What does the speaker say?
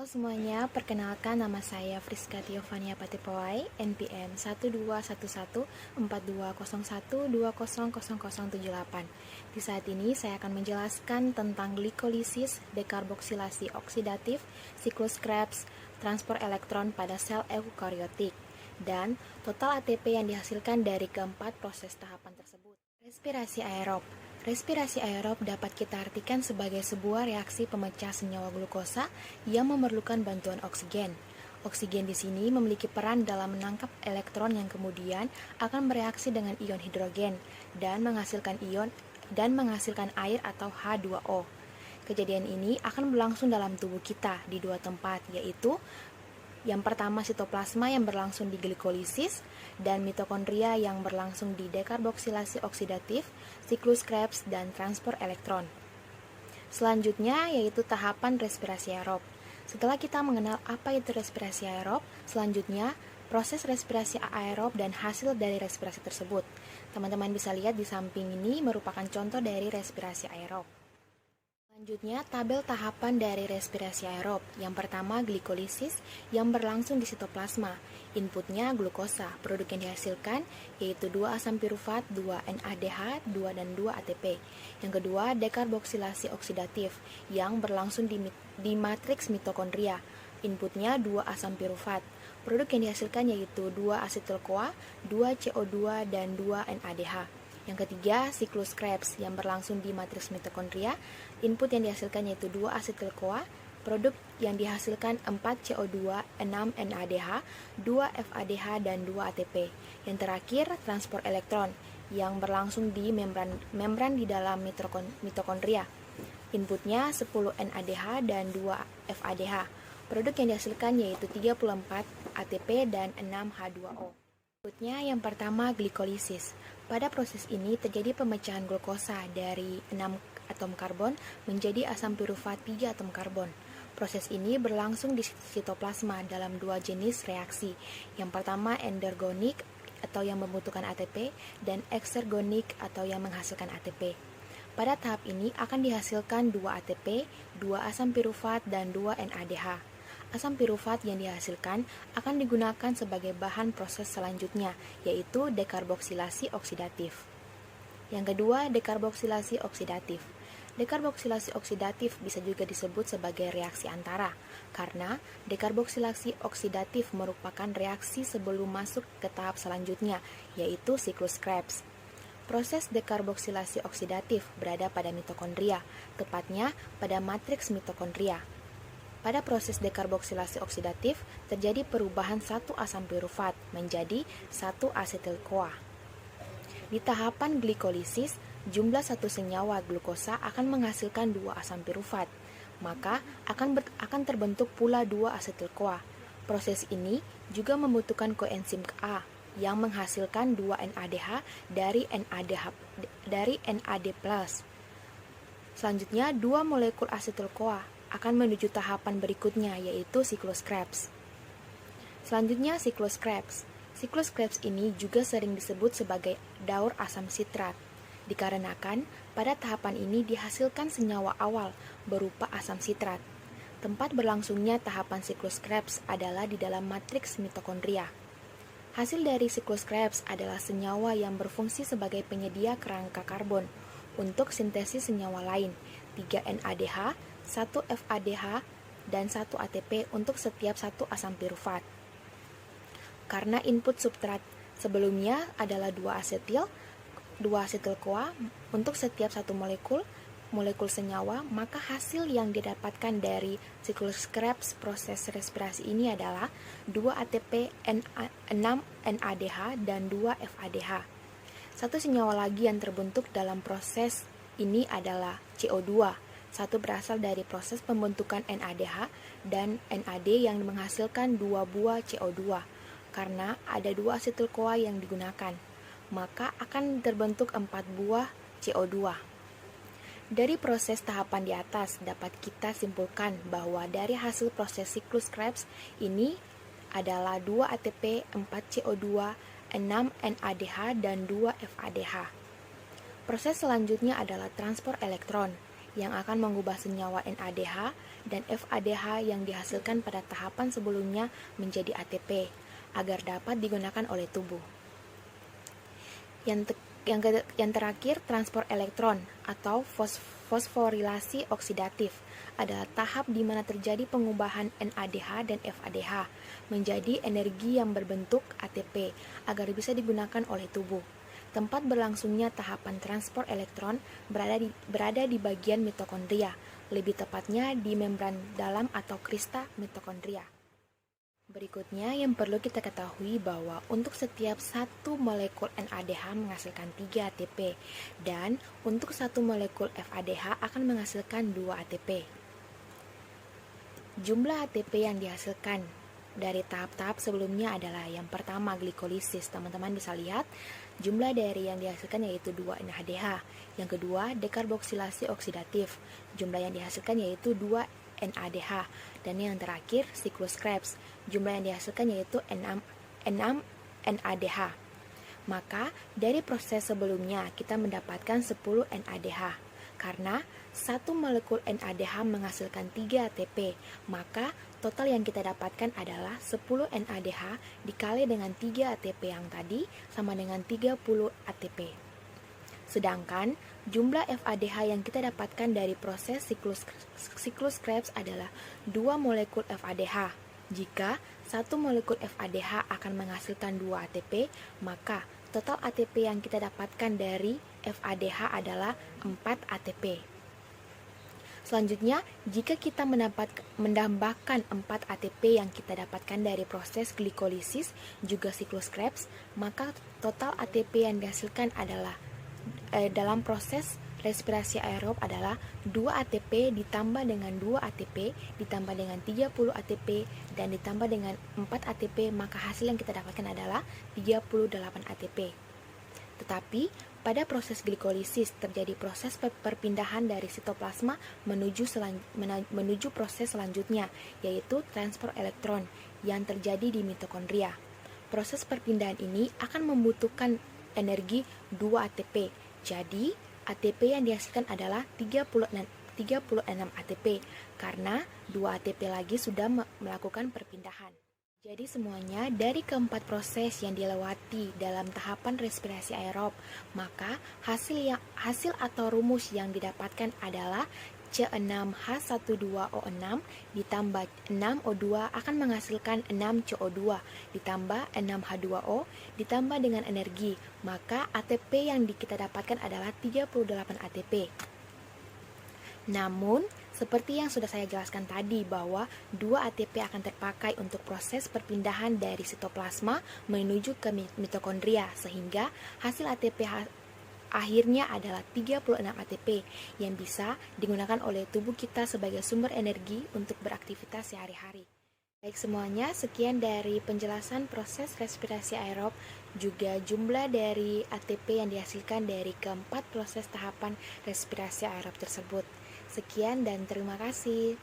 Halo semuanya, perkenalkan nama saya Friska Tiovania Patipawai, NPM 12114201200078. Di saat ini saya akan menjelaskan tentang glikolisis, dekarboksilasi oksidatif, siklus Krebs, transport elektron pada sel eukariotik, dan total ATP yang dihasilkan dari keempat proses tahapan tersebut. Respirasi aerob. Respirasi aerob dapat kita artikan sebagai sebuah reaksi pemecah senyawa glukosa yang memerlukan bantuan oksigen. Oksigen di sini memiliki peran dalam menangkap elektron yang kemudian akan bereaksi dengan ion hidrogen dan menghasilkan air atau H2O. Kejadian ini akan berlangsung dalam tubuh kita di dua tempat, yaitu yang pertama sitoplasma yang berlangsung di glikolisis dan mitokondria yang berlangsung di dekarboksilasi oksidatif, siklus Krebs, dan transport elektron. Selanjutnya yaitu tahapan respirasi aerob. Setelah kita mengenal apa itu respirasi aerob, selanjutnya proses respirasi aerob dan hasil dari respirasi tersebut. Teman-teman bisa lihat di samping ini merupakan contoh dari respirasi aerob. Selanjutnya, tabel tahapan dari respirasi aerob. Yang pertama, glikolisis yang berlangsung di sitoplasma. Inputnya glukosa, produk yang dihasilkan yaitu 2 asam pirufat, 2 NADH, 2 dan 2 ATP. Yang kedua, dekarboksilasi oksidatif yang berlangsung di matriks mitokondria. Inputnya 2 asam pirufat. Produk yang dihasilkan yaitu 2 asetil-CoA, 2 CO2 dan 2 NADH. Yang ketiga, siklus Krebs yang berlangsung di matriks mitokondria. Input yang dihasilkan yaitu 2 asetil-CoA, produk yang dihasilkan 4 CO2, 6 NADH, 2 FADH, dan 2 ATP. Yang terakhir, transport elektron yang berlangsung di membran di dalam mitokondria. Inputnya 10 NADH dan 2 FADH. Produk yang dihasilkan yaitu 34 ATP dan 6 H2O. Berikutnya yang pertama glikolisis. Pada proses ini terjadi pemecahan glukosa dari 6 atom karbon menjadi asam pirufat 3 atom karbon. Proses ini berlangsung di sitoplasma dalam dua jenis reaksi. Yang pertama endergonik atau yang membutuhkan ATP dan eksergonik atau yang menghasilkan ATP. Pada tahap ini akan dihasilkan 2 ATP, 2 asam pirufat dan 2 NADH. Asam pirufat yang dihasilkan akan digunakan sebagai bahan proses selanjutnya, yaitu dekarboksilasi oksidatif. Yang kedua, dekarboksilasi oksidatif. Dekarboksilasi oksidatif bisa juga disebut sebagai reaksi antara, karena dekarboksilasi oksidatif merupakan reaksi sebelum masuk ke tahap selanjutnya, yaitu siklus Krebs. Proses dekarboksilasi oksidatif berada pada mitokondria, tepatnya pada matriks mitokondria. Pada proses dekarboksilasi oksidatif, terjadi perubahan 1 asam pirufat menjadi 1 asetil-CoA. Di tahapan glikolisis, jumlah satu senyawa glukosa akan menghasilkan 2 asam pirufat, maka akan terbentuk pula 2 asetil-CoA. Proses ini juga membutuhkan koenzim A yang menghasilkan 2 NADH dari NAD+. Selanjutnya, 2 molekul asetil-CoA akan menuju tahapan berikutnya, yaitu siklus Krebs. Selanjutnya, siklus Krebs. Siklus Krebs ini juga sering disebut sebagai daur asam sitrat, dikarenakan pada tahapan ini dihasilkan senyawa awal berupa asam sitrat. Tempat berlangsungnya tahapan siklus Krebs adalah di dalam matriks mitokondria. Hasil dari siklus Krebs adalah senyawa yang berfungsi sebagai penyedia kerangka karbon untuk sintesis senyawa lain, 3 NADH, 1 FADH, dan 1 ATP untuk setiap 1 asam pirufat. Karena input substrat sebelumnya adalah 2 asetil-CoA untuk setiap 1 molekul senyawa, maka hasil yang didapatkan dari siklus Krebs proses respirasi ini adalah 2 ATP, 6 NADH, dan 2 FADH. Satu senyawa lagi yang terbentuk dalam proses ini adalah CO2. Satu berasal dari proses pembentukan NADH dan NAD yang menghasilkan 2 buah CO2. Karena ada 2 asetil-CoA yang digunakan, maka akan terbentuk 4 buah CO2. Dari proses tahapan di atas dapat kita simpulkan bahwa dari hasil proses siklus Krebs ini adalah 2 ATP, 4 CO2, 6 NADH, dan 2 FADH. Proses selanjutnya adalah transport elektron, yang akan mengubah senyawa NADH dan FADH yang dihasilkan pada tahapan sebelumnya menjadi ATP agar dapat digunakan oleh tubuh. Yang terakhir, transport elektron atau fosforilasi oksidatif adalah tahap di mana terjadi pengubahan NADH dan FADH menjadi energi yang berbentuk ATP agar bisa digunakan oleh tubuh. Tempat berlangsungnya tahapan transport elektron berada di bagian mitokondria, lebih tepatnya di membran dalam atau krista mitokondria. Berikutnya yang perlu kita ketahui bahwa untuk setiap satu molekul NADH menghasilkan 3 ATP dan untuk satu molekul FADH akan menghasilkan 2 ATP. Jumlah ATP yang dihasilkan dari tahap-tahap sebelumnya adalah yang pertama glikolisis. Teman-teman bisa lihat jumlah dari yang dihasilkan yaitu 2 NADH. Yang kedua dekarboksilasi oksidatif. Jumlah yang dihasilkan yaitu 2 NADH. Dan yang terakhir siklus Krebs. Jumlah yang dihasilkan yaitu 6 NADH. Maka dari proses sebelumnya kita mendapatkan 10 NADH. Karena satu molekul NADH menghasilkan 3 ATP, maka total yang kita dapatkan adalah 10 NADH dikali dengan 3 ATP yang tadi sama dengan 30 ATP. Sedangkan jumlah FADH yang kita dapatkan dari proses siklus Krebs adalah 2 molekul FADH. Jika satu molekul FADH akan menghasilkan 2 ATP, maka total ATP yang kita dapatkan dari FADH adalah 4 ATP. Selanjutnya, jika kita menambahkan 4 ATP yang kita dapatkan dari proses glikolisis juga siklus Krebs, maka total ATP yang dihasilkan adalah dalam proses respirasi aerob adalah 2 ATP ditambah dengan 2 ATP ditambah dengan 30 ATP dan ditambah dengan 4 ATP, maka hasil yang kita dapatkan adalah 38 ATP. Tetapi pada proses glikolisis terjadi proses perpindahan dari sitoplasma menuju proses selanjutnya, yaitu transport elektron yang terjadi di mitokondria. Proses perpindahan ini akan membutuhkan energi 2 ATP. Jadi, ATP yang dihasilkan adalah 36 ATP karena 2 ATP lagi sudah melakukan perpindahan. Jadi semuanya dari keempat proses yang dilewati dalam tahapan respirasi aerob, maka hasil atau rumus yang didapatkan adalah C6H12O6 ditambah 6O2 akan menghasilkan 6CO2 ditambah 6H2O ditambah dengan energi, maka ATP yang kita dapatkan adalah 38 ATP. Namun, seperti yang sudah saya jelaskan tadi bahwa 2 ATP akan terpakai untuk proses perpindahan dari sitoplasma menuju ke mitokondria, sehingga hasil ATP akhirnya adalah 36 ATP yang bisa digunakan oleh tubuh kita sebagai sumber energi untuk beraktivitas sehari-hari. Baik semuanya, sekian dari penjelasan proses respirasi aerob juga jumlah dari ATP yang dihasilkan dari keempat proses tahapan respirasi aerob tersebut. Sekian dan terima kasih.